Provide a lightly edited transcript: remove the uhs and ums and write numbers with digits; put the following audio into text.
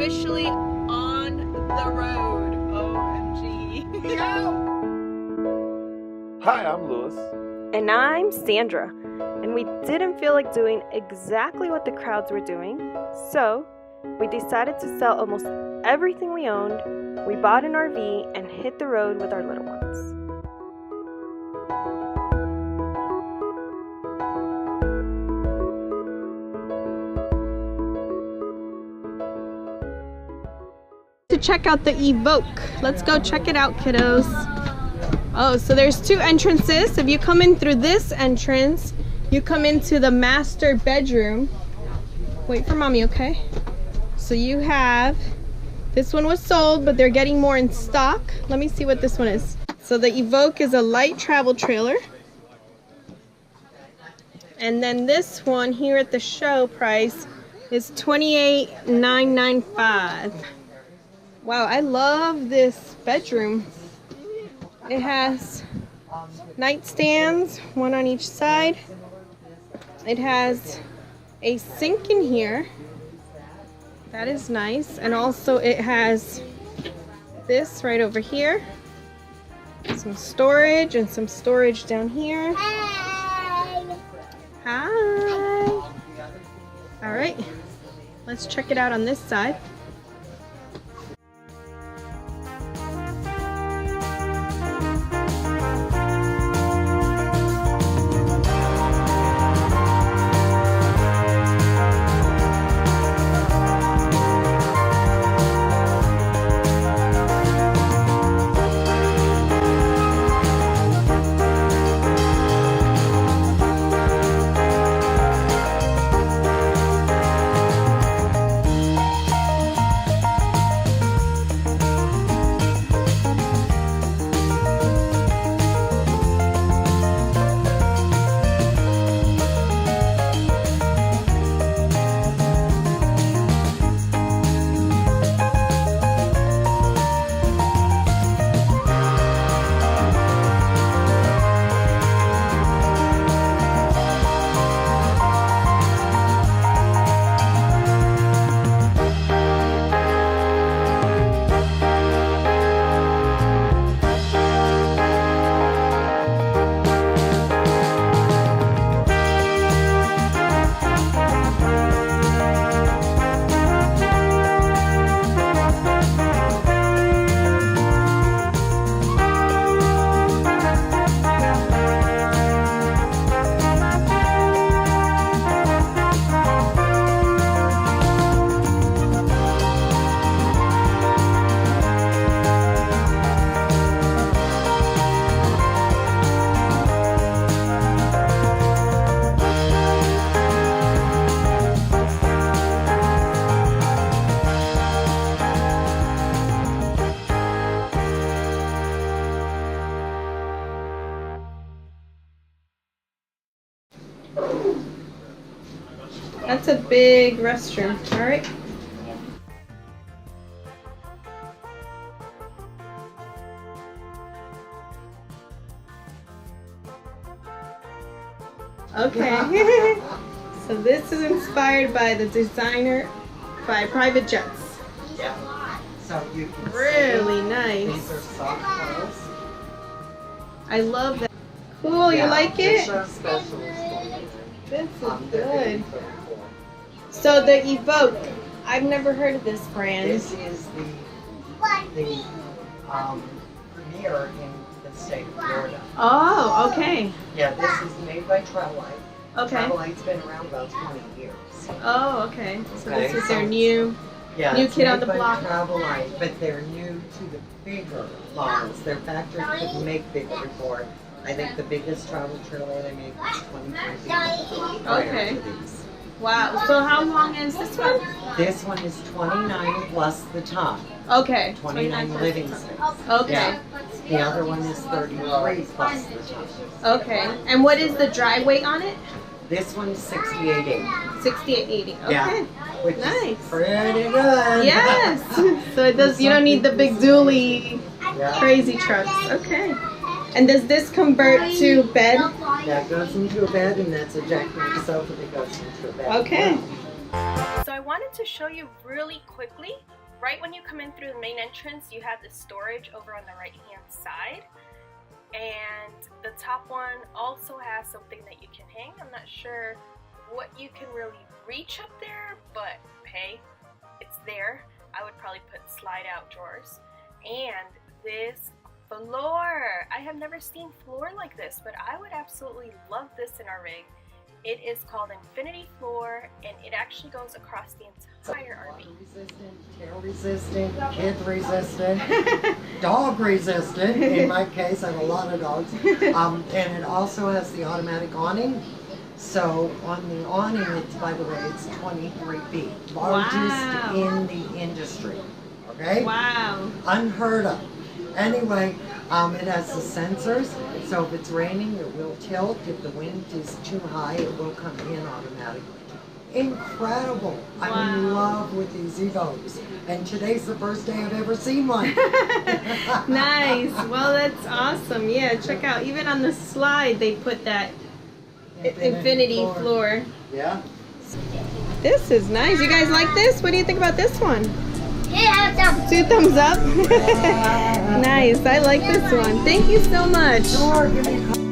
officially on the road. OMG. Hi, I'm Lewis. And I'm Sandra. And we didn't feel like doing exactly what the crowds were doing, so we decided to sell almost everything we owned. We bought an RV and hit the road with our little ones. To check out the Evoke. Let's go check it out, kiddos. Oh, so there's two entrances. If you come in through this entrance, you come into the master bedroom. Wait for mommy, okay? So you have, this one was sold, but they're getting more in stock. Let me see what this one is. So the Evoke is a light travel trailer. And then this one here at the show price is $28,995. Wow, I love this bedroom. It has nightstands, one on each side. It has a sink in here. That is nice. And also it has this right over here. Some storage and some storage down here. Hi. All right, let's check it out on this side. That's a big restroom. All right. Okay. So this is inspired by the designer by Private Jets. Yeah. So you can Really see nice. these are soft clothes. I love that. Cool. You like it? This is special. This is good. So the Evoke, I've never heard of this brand. This is the premier in the state of Florida. Oh, okay. Yeah, this is made by Travel Lite. Okay. Travel Lite's been around about 20 years. Oh, okay. So Okay, this is so their new it's kid on made the by block. Travel Lite, but they're new to the bigger models. Their factory couldn't make bigger before. I think the biggest travel trailer they make was 23 feet. Okay. To these. Wow. So how long is this one? This one is 29 plus the top. Okay. 29 living space. Okay. Yeah. The other one is 33 plus the top. Okay. And what is the dry weight on it? This one is 68.80. 68.80. Okay. Yeah. Which Nice. is pretty good. Yes. So it does. You don't need the big dually Yeah. crazy trucks. Okay. And does this convert to bed? That goes into a bed, and that's a jackknife sofa that goes into a bed. Okay. So I wanted to show you really quickly. Right when you come in through the main entrance, you have the storage over on the right hand side. And the top one also has something that you can hang. I'm not sure what you can really reach up there, but hey, it's there. I would probably put slide out drawers. And this floor, I have never seen floor like this, but I would absolutely love this in our rig. It is called Infinity Floor, and it actually goes across the entire RV. Resistant, tail resistant, kid resistant, dog resistant. In my case, I have a lot of dogs. And it also has the automatic awning. So on the awning, it's, by the way, it's 23 feet, largest in the industry. Okay? Wow. Unheard of. Anyway, it has the sensors, so if it's raining, it will tilt. If the wind is too high, it will come in automatically. Incredible. I'm in love with these Evokes. And today's the first day I've ever seen one. Nice. Well, that's awesome. Yeah, check out. Even on the slide, they put that infinity floor. Yeah. This is nice. You guys like this? What do you think about this one? Yeah, 2 thumbs up. Nice. I like this one. Thank you so much. Sure, give me a call.